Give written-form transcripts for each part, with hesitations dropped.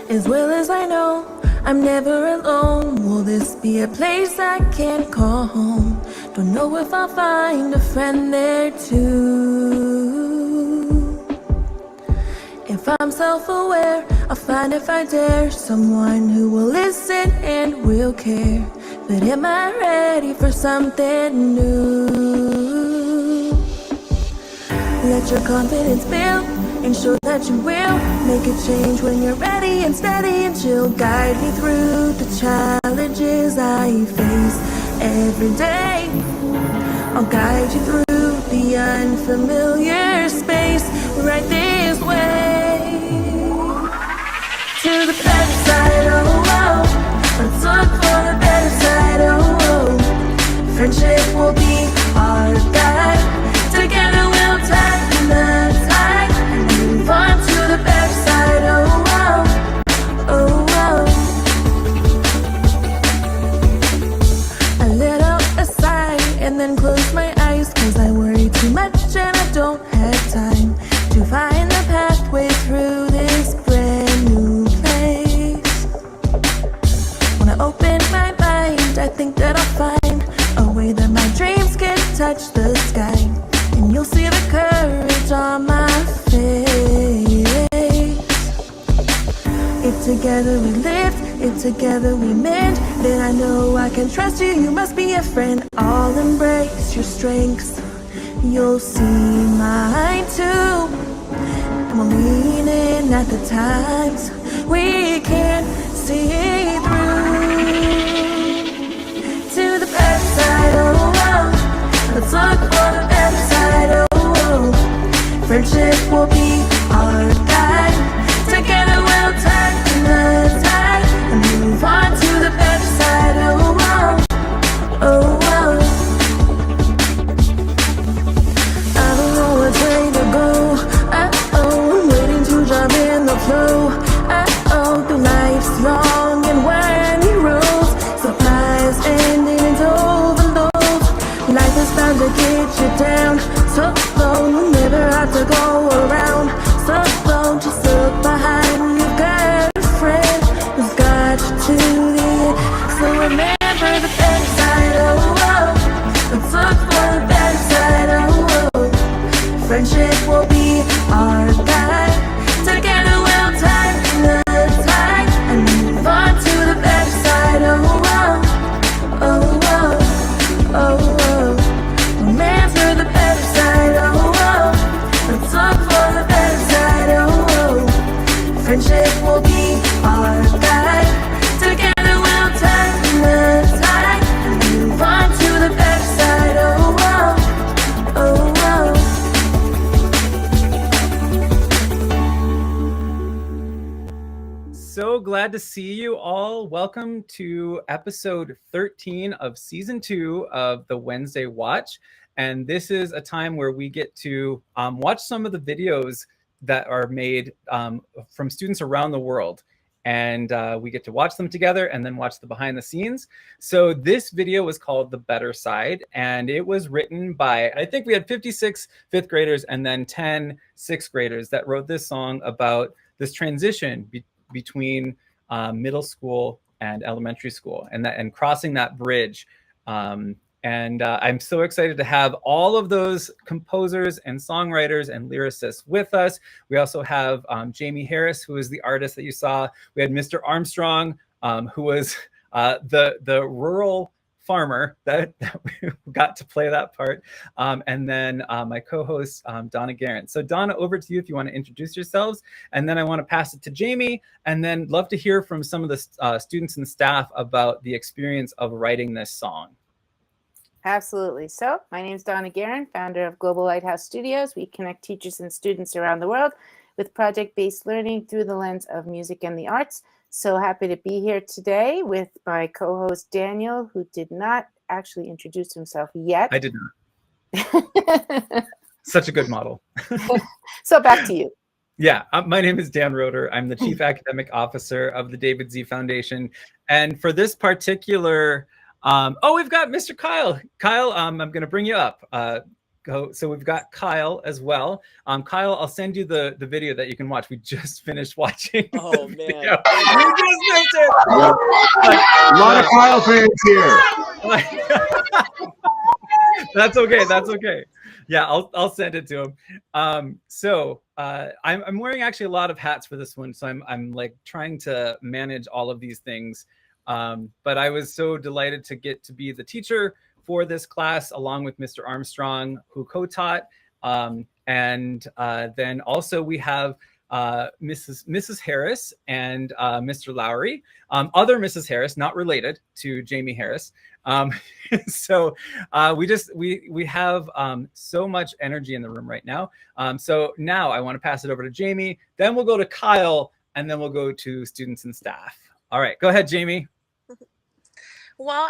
As well as I know, I'm never alone. Will this be a place I can call home? Don't know if I'll find a friend there too. If I'm self-aware, I'll find if I dare someone who will listen and will care. But am I ready for something new? Let your confidence build and show that you will make a change when you're ready and steady, and she'll guide me through the challenges I face every day. I'll guide you through the unfamiliar space, right this way to the better side. Oh, oh. Let's look for the better side. Oh, oh. Friendship will be our guide. Together we'll tighten the tide and move on to the better side. Oh, oh. Oh, oh. I let out a sigh and then close my eyes, 'cause I worry too much and I don't have time to find the pathway through this brand new place. When I open my mind, I think that I'll find a way that my dreams can touch the sky, and you'll see the courage on my face. If together we lift, if together we mend, then I know I can trust you. You must be a friend. I'll embrace your strengths, you'll see mine too. And we'll lean in at the times we can't see through. To the better side. Oh, oh. Let's look for the better side. Oh, oh. Friendship will be our guide. Together we'll tighten the tide and move on to the better side. Oh, oh. Oh, oh. I don't know which way to go. Oh, I'm waiting to jump in the flow. Oh, through life's long and winding roads, supplies ending in overload. Life is bound to get you down. So slow, you never have to go around. So slow, just look behind. You've got a friend who's got you to the end. So remember the better side. Oh, oh. Let's look for the better side. Oh, oh. Friendship will be our guide. Together we'll tighten the tide and move on to the better side. Oh, oh. Oh, oh. Oh, oh. Romance for the better side. Oh, oh. Let's look for the better side. Oh, oh. Friendship will be our guide. Together we'll tighten the tide and move on to the better side. Oh, oh. Oh, oh. So glad to see you all. Welcome to episode 13 of season 2 of the Wednesday Watch. And this is a time where we get to watch some of the videos that are made from students around the world. And we get to watch them together and then watch the behind the scenes. So this video was called The Better Side, and it was written by, I think we had 56 fifth graders and then 10 sixth graders that wrote this song about this transition between middle school and elementary school, and crossing that bridge. I'm so excited to have all of those composers and songwriters and lyricists with us. We also have Jamie Harris, who is the artist that you saw. We had Mr. Armstrong, who was the rural farmer that we got to play that part. And then my co-host, Donna Guerin. So Donna, over to you if you want to introduce yourselves. And then I want to pass it to Jamie, and then love to hear from some of the students and staff about the experience of writing this song. Absolutely. So my name is Donna Guerin, founder of Global Lighthouse Studios. We connect teachers and students around the world with project-based learning through the lens of music and the arts. So happy to be here today with my co-host Daniel, who did not actually introduce himself yet. I did not. Such a good model. So back to you. Yeah, my name is Dan Roeder. I'm the Chief Academic Officer of the David Z Foundation. And for this particular, we've got Mr. Kyle. Kyle, I'm going to bring you up. go. So we've got Kyle as well. Kyle, I'll send you the video that you can watch. We just finished watching. Oh man, you just missed it. A lot of Kyle fans here. That's okay. That's okay. Yeah, I'll send it to him. I'm wearing actually a lot of hats for this one, so I'm like trying to manage all of these things. But I was so delighted to get to be the teacher for this class, along with Mr. Armstrong, who co-taught, and then also we have Mrs. Harris and Mr. Lowry, other Mrs. Harris, not related to Jamie Harris. So we have so much energy in the room right now. So now I want to pass it over to Jamie, then we'll go to Kyle, and then we'll go to students and staff. All right, go ahead, Jamie. Well,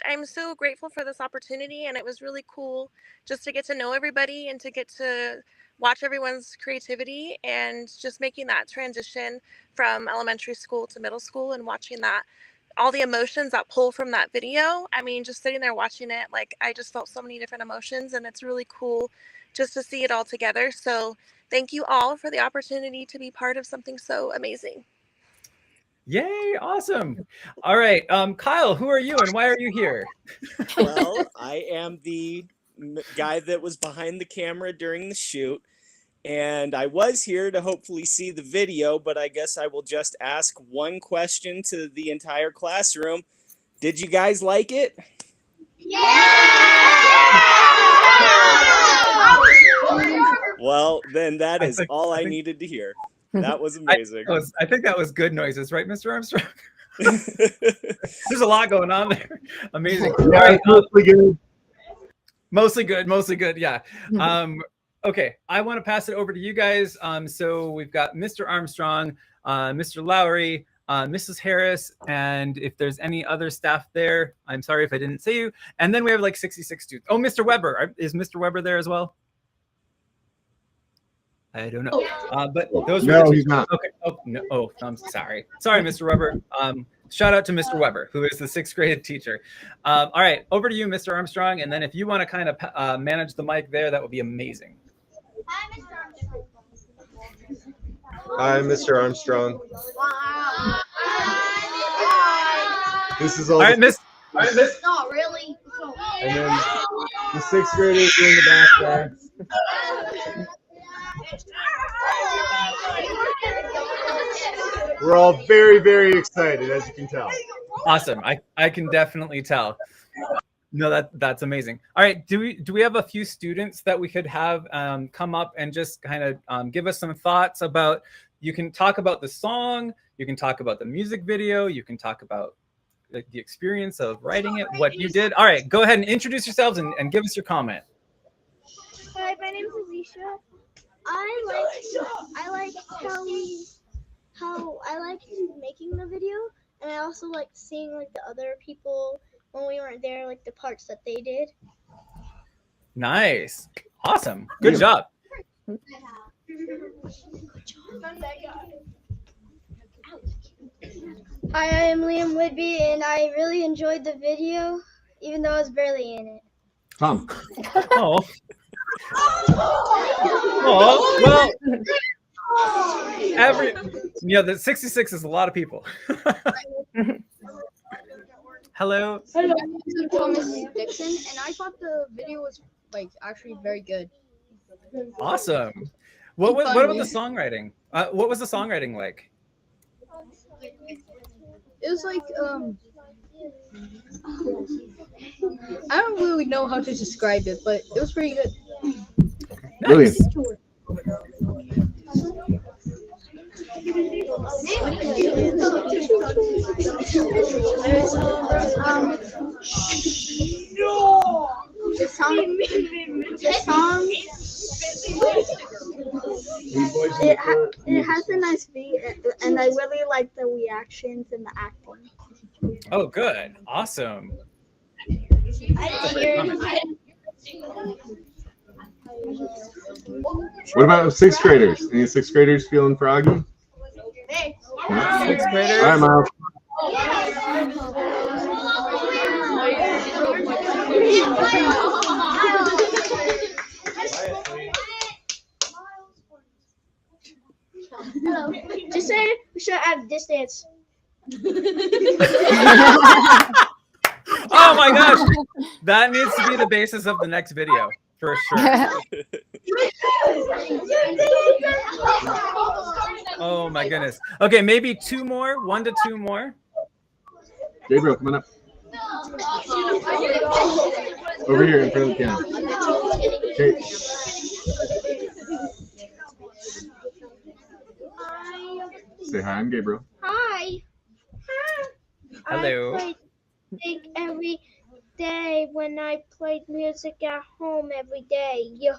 I'm so grateful for this opportunity, and it was really cool just to get to know everybody and to get to watch everyone's creativity and just making that transition from elementary school to middle school and watching that, all the emotions that pull from that video. I mean, just sitting there watching it, like I just felt so many different emotions, and it's really cool just to see it all together. So thank you all for the opportunity to be part of something so amazing. Yay, awesome. All right, Kyle, who are you and why are you here? Well, I am the guy that was behind the camera during the shoot, and I was here to hopefully see the video, but I guess I will just ask one question to the entire classroom. Did you guys like it? Well, then that is all I needed to hear. That was amazing. I think that was good noises, right, Mr. Armstrong? There's a lot going on there. Amazing. Yeah, All right, mostly good. Mostly good. Yeah. Okay, I want to pass it over to you guys. So we've got Mr. Armstrong, Mr. Lowry, Mrs. Harris, and if there's any other staff there, I'm sorry if I didn't say you. And then we have like 66 students. Oh, Mr. Weber. Is Mr. Weber there as well? I don't know. But those No, were the he's not. Okay. Oh, no. Oh, I'm sorry. Sorry, Mr. Weber. Shout out to Mr. Weber, who is the 6th grade teacher. All right, over to you, Mr. Armstrong. And then if you want to kind of manage the mic there, that would be amazing. Hi, Mr. Armstrong. This is all. All right, Miss. Not really. And then the 6th graders are in the back there. We're all very, very excited, as you can tell. Awesome. I can definitely tell. No, that's amazing. All right. Do we have a few students that we could have come up and just kind of give us some thoughts about? You can talk about the song. You can talk about the music video. You can talk about the experience of writing it, what you did. All right. Go ahead and introduce yourselves and give us your comment. Hi, my name is Alicia. I like how I like making the video, and I also like seeing like the other people when we weren't there, like the parts that they did. Nice. Awesome. Good job. Hi, I am Liam Whitby, and I really enjoyed the video, even though I was barely in it. Tom. Oh. Oh, well, the 66 is a lot of people. Hello. Hello, I'm Thomas Dixon, and I thought the video was like actually very good. Awesome. What about the songwriting? What was the songwriting like? It was like I don't really know how to describe it, but it was pretty good. Brilliant. The song it has a nice beat, and I really like the reactions and the acting. Oh, good. Awesome. What about 6th graders? Any 6th graders feeling froggy? Hey. 6th graders. All right, Miles. picture at this dance. Oh my gosh, that needs to be the basis of the next video for sure. Oh my goodness. Okay, maybe 2 more, 1 to 2 more. Gabriel, come on up. Over here in front of the camera. Okay. Say hi, I'm Gabriel. Hi. Hello. I played music every day when I played music at home every day. Yeah.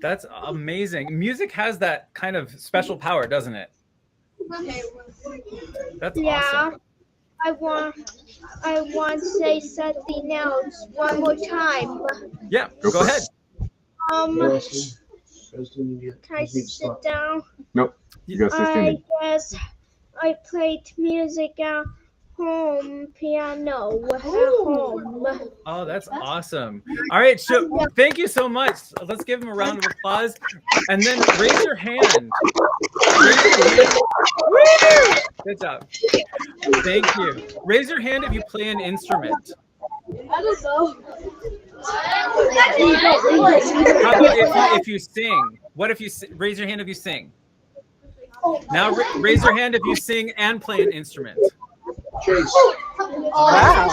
That's amazing. Music has that kind of special power, doesn't it? That's awesome. I want to say something else one more time. Yeah, Go go for it. ahead. Can I sit down? Nope. You got 16. I guess I played music at home, piano at home. Oh, that's awesome. All right, so thank you so much. Let's give him a round of applause. And then raise your hand. Raise your hand. Woo! Good job. Thank you. Raise your hand if you play an instrument. I don't know. How about if you sing? What if you raise your hand if you sing? Now raise your hand if you sing and play an instrument. Wow.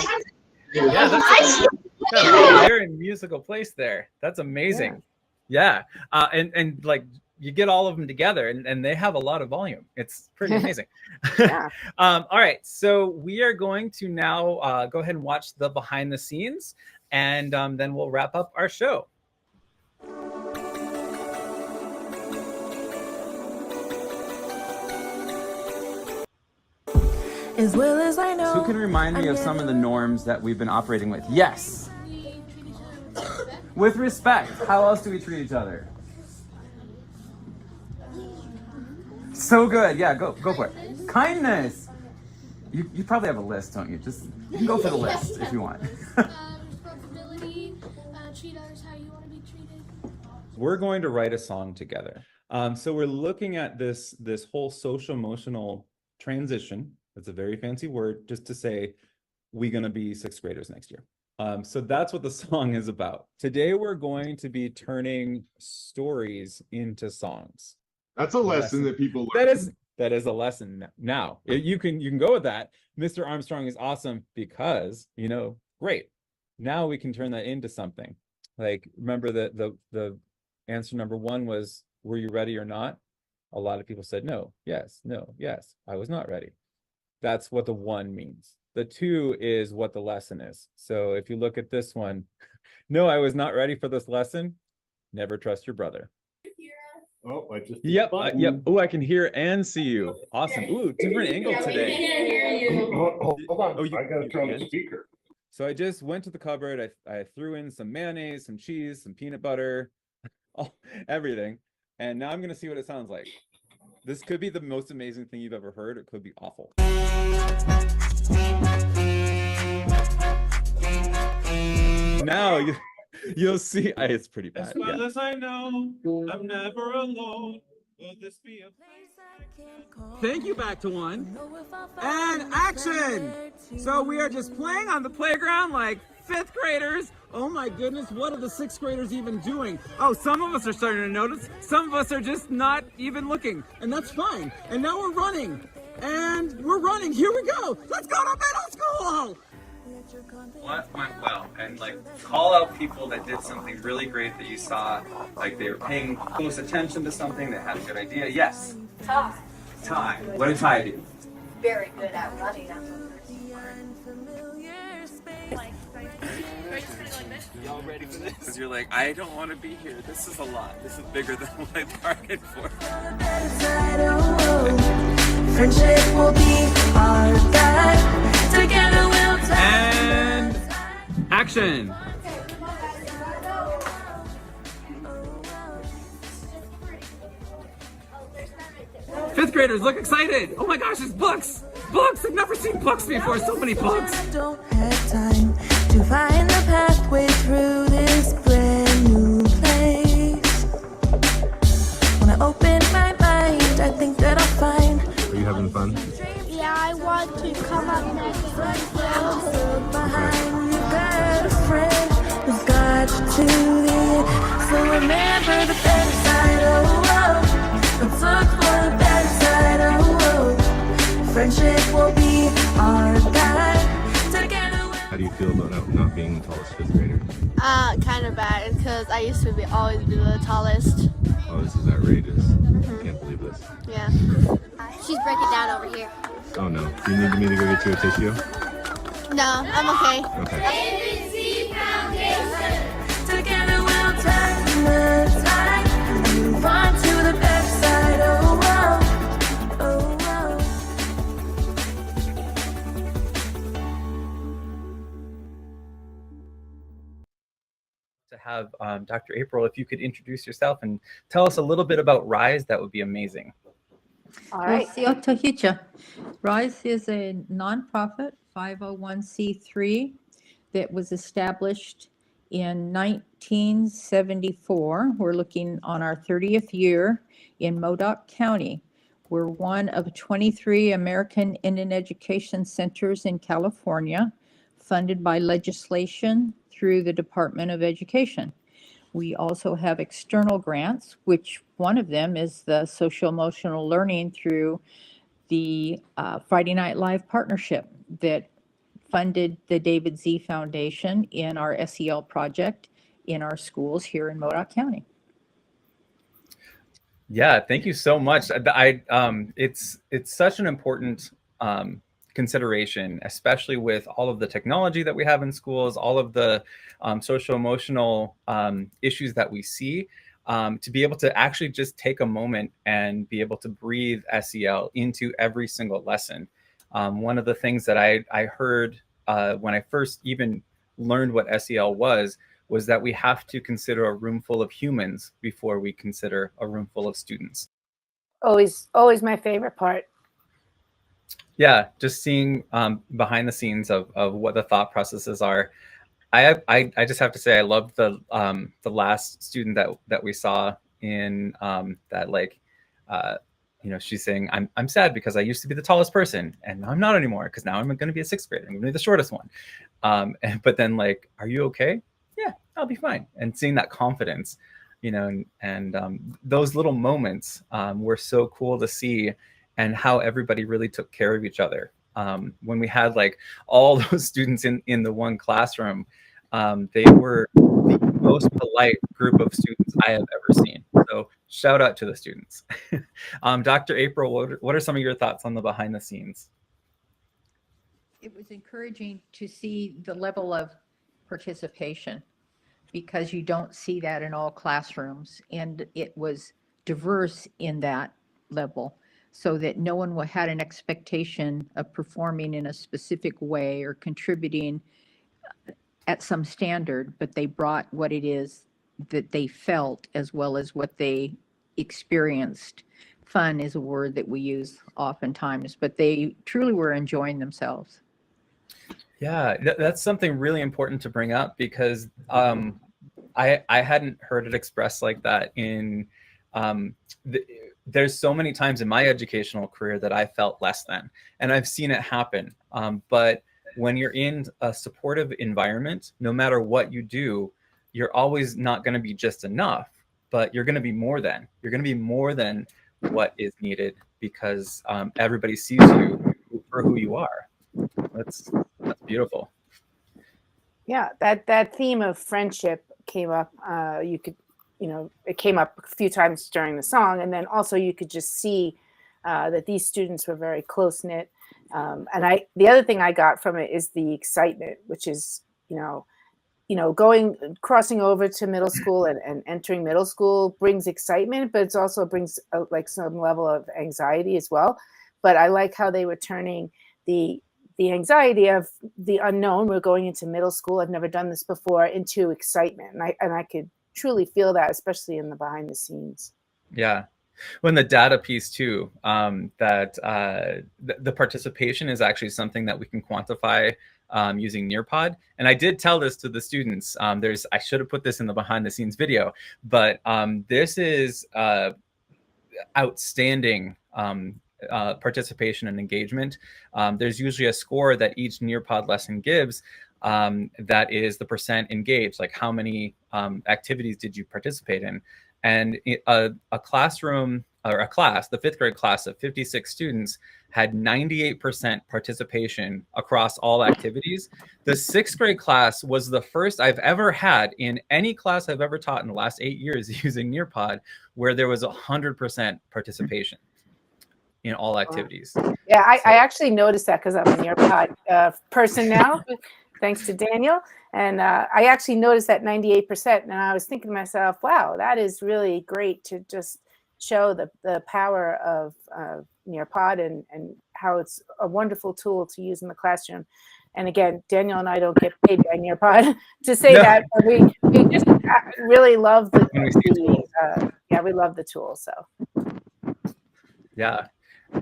Yeah, that's a very musical place there. That's amazing. Yeah. And like you get all of them together and they have a lot of volume. It's pretty amazing. Yeah. All right. So we are going to now go ahead and watch the behind the scenes and then we'll wrap up our show. As well as I know. Who can remind me of some of the norms that we've been operating with? Yes. With respect. How else do we treat each other? So good. Yeah, go for it. Kindness. You probably have a list, don't you? Just you can go for the list if you want. Responsibility, treat others how you want to be treated. We're going to write a song together. So we're looking at this whole social emotional transition. That's a very fancy word just to say we're going to be 6th graders next year. So that's what the song is about. Today we're going to be turning stories into songs. That's a lesson that people learn. That is a lesson now. You can go with that. Mr. Armstrong is awesome because, great. Now we can turn that into something. Like, remember that the answer number 1 was, were you ready or not? A lot of people said no, yes, no, yes, I was not ready. That's what the 1 means. The 2 is what the lesson is. So if you look at this one, no, I was not ready for this lesson. Never trust your brother. Oh, I just. Yep. Oh, I can hear and see you. Awesome. Ooh, different angle today. Hold on. Oh, I gotta turn on the speaker. So I just went to the cupboard. I threw in some mayonnaise, some cheese, some peanut butter, everything. And now I'm gonna see what it sounds like. This could be the most amazing thing you've ever heard. It could be awful. Now you'll see. It's pretty bad. As well as I know, I'm never alone. Will this be a place I can call? Thank you, back to 1. And action! So we are just playing on the playground like 5th graders. Oh my goodness, what are the 6th graders even doing? Oh, some of us are starting to notice. Some of us are just not even looking. And that's fine. And now we're running. And we're running. Here we go. Let's go to middle school. What went well? And call out people that did something really great that you saw, like they were paying close attention to something, they had a good idea. Yes. Ty. What did Ty do? Very good at running. Y'all ready for this? Because you're like, I don't want to be here. This is a lot. This is bigger than what I bargained for. Friendship will be our guide. Together we'll And action. Fifth graders, look excited. Oh my gosh, it's books. Books. I've never seen books before. So many books. I don't have time to find the pathway through this brand new place. When I open my mind, I think that I'll find. Are you to the end. So remember the better side, oh, oh. Let's look for the better side, oh, oh. Friendship will be our guide. Together we'll How do you feel about not being the tallest fifth grader? Kind of bad because I used to always be the tallest. Oh, this is outrageous. I can't believe this. Yeah. She's breaking down over here. Oh no. Do you need me to go get you a tissue? No, I'm okay. Okay. Together we'll turn the tide and move on to the better side, oh, oh, oh, oh. To have Dr. April, if you could introduce yourself and tell us a little bit about Rise, that would be amazing. All right. Rise is a nonprofit 501c3 that was established in 1974. We're looking on our 30th year in Modoc County. We're one of 23 American Indian Education Centers in California, funded by legislation through the Department of Education. We also have external grants, which one of them is the social emotional learning through the Friday Night Live partnership that funded the David Z Foundation in our SEL project in our schools here in Modoc County. Yeah, thank you so much. It's such an important consideration, especially with all of the technology that we have in schools, all of the social emotional issues that we see, to be able to actually just take a moment and be able to breathe SEL into every single lesson. One of the things that I heard when I first even learned what SEL was that we have to consider a room full of humans before we consider a room full of students. Always my favorite part. Yeah, just seeing behind the scenes of what the thought processes are. I just have to say I loved the last student that we saw in that, like, she's saying I'm sad because I used to be the tallest person and I'm not anymore because now I'm going to be a sixth grader. I'm going to be the shortest one. But then, like, are you okay? Yeah, I'll be fine. And seeing that confidence, and those little moments were so cool to see, and how everybody really took care of each other. When we had like all those students in the one classroom, they were the most polite group of students I have ever seen. So shout out to the students. Dr. April, what are some of your thoughts on the behind the scenes? It was encouraging to see the level of participation, because you don't see that in all classrooms, and it was diverse in that level, so that no one had an expectation of performing in a specific way or contributing at some standard, but they brought what it is that they felt as well as what they experienced. Fun is a word that we use oftentimes, but they truly were enjoying themselves. Yeah, that's something really important to bring up, because I hadn't heard it expressed like that in there's so many times in my educational career that I felt less than, and I've seen it happen. But when you're in a supportive environment, no matter what you do, you're always not going to be just enough, but you're going to be more than. You're going to be more than what is needed, because everybody sees you for who you are. That's beautiful. Yeah, that theme of friendship came up. It came up a few times during the song, and then also you could just see that these students were very close knit. And the other thing I got from it is the excitement, which is crossing over to middle school and entering middle school brings excitement, but it also brings like some level of anxiety as well. But I like how they were turning the anxiety of the unknown, we're going into middle school, I've never done this before, into excitement. And I could truly feel that, especially in the behind the scenes. Yeah. When the data piece too, that the participation is actually something that we can quantify using Nearpod. And I did tell this to the students. I should have put this in the behind the scenes video, but this is outstanding participation and engagement. There's usually a score that each Nearpod lesson gives. that is the percent engaged, like how many activities did you participate in? And a classroom, or a class, the 5th grade class of 56 students had 98% participation across all activities. The 6th grade class was the first I've ever had in any class I've ever taught in the last 8 years using Nearpod, where there was 100% participation in all activities. Yeah, I actually noticed that because I'm a Nearpod person now, thanks to Daniel. And I actually noticed that 98%. And I was thinking to myself, wow, that is really great to just show the power of Nearpod and how it's a wonderful tool to use in the classroom. And again, Daniel and I don't get paid by Nearpod to say that, but we just really love we love the tool. So yeah.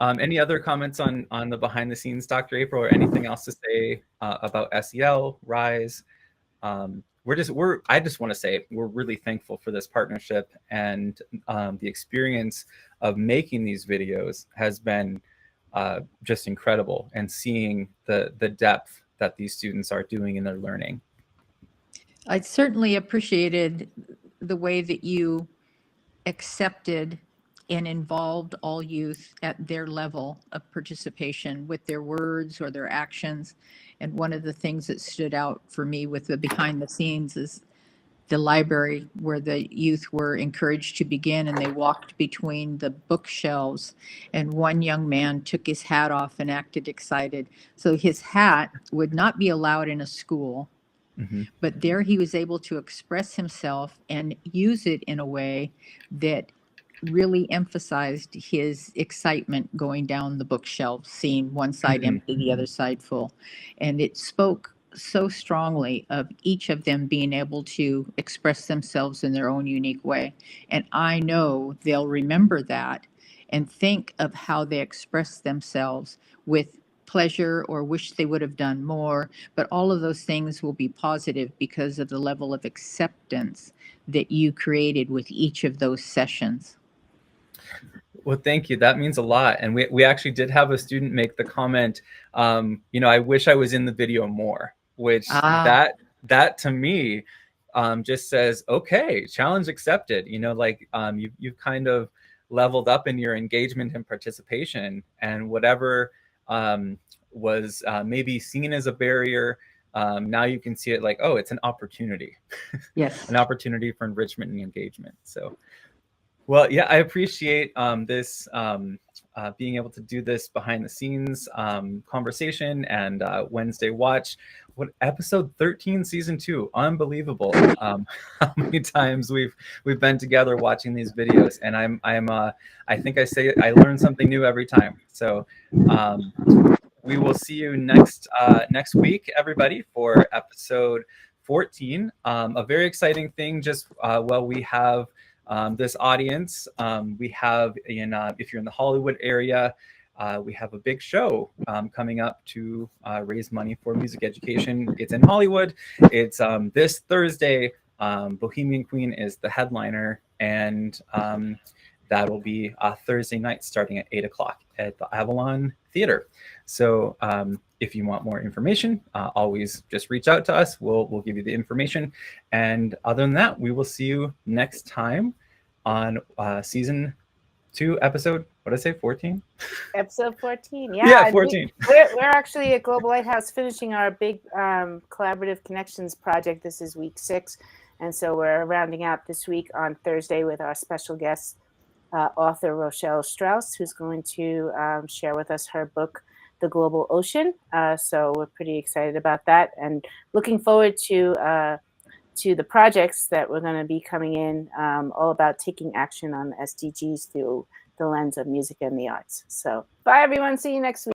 Any other comments on the behind the scenes, Dr. April, or anything else to say about SEL, RISE? I just want to say we're really thankful for this partnership, and the experience of making these videos has been just incredible, and seeing the depth that these students are doing in their learning. I certainly appreciated the way that you accepted and involved all youth at their level of participation with their words or their actions. And one of the things that stood out for me with the behind the scenes is the library, where the youth were encouraged to begin, and they walked between the bookshelves, and one young man took his hat off and acted excited. So his hat would not be allowed in a school, but there he was able to express himself and use it in a way that really emphasized his excitement going down the bookshelf, seeing one side empty, the other side full. And it spoke so strongly of each of them being able to express themselves in their own unique way. And I know they'll remember that and think of how they expressed themselves with pleasure or wish they would have done more. But all of those things will be positive because of the level of acceptance that you created with each of those sessions. Well, thank you. That means a lot. And we actually did have a student make the comment, I wish I was in the video more, which that to me just says, okay, challenge accepted. You've kind of leveled up in your engagement and participation, and whatever was maybe seen as a barrier, now you can see it like, oh, it's an opportunity. Yes. An opportunity for enrichment and engagement. So, well, yeah, I appreciate this being able to do this behind the scenes conversation and Wednesday Watch. What, episode 13, season 2? Unbelievable! How many times we've been together watching these videos, and I think I say I learn something new every time. So we will see you next week, everybody, for episode 14. A very exciting thing. Just we have. This audience, we have if you're in the Hollywood area, we have a big show coming up to raise money for music education. It's in Hollywood. It's this Thursday. Bohemian Queen is the headliner, and that will be Thursday night starting at 8 o'clock at the Avalon Theater. So if you want more information, always just reach out to us. We'll give you the information. And other than that, we will see you next time on season 2, episode, what did I say, 14? Episode 14, yeah 14. We're actually at Global Lighthouse finishing our big collaborative connections project. This is week 6, and so we're rounding out this week on Thursday with our special guest, author Rochelle Strauss, who's going to share with us her book, The Global Ocean. So we're pretty excited about that, and looking forward to the projects that we're going to be coming in, all about taking action on SDGs through the lens of music and the arts. So bye, everyone. See you next week.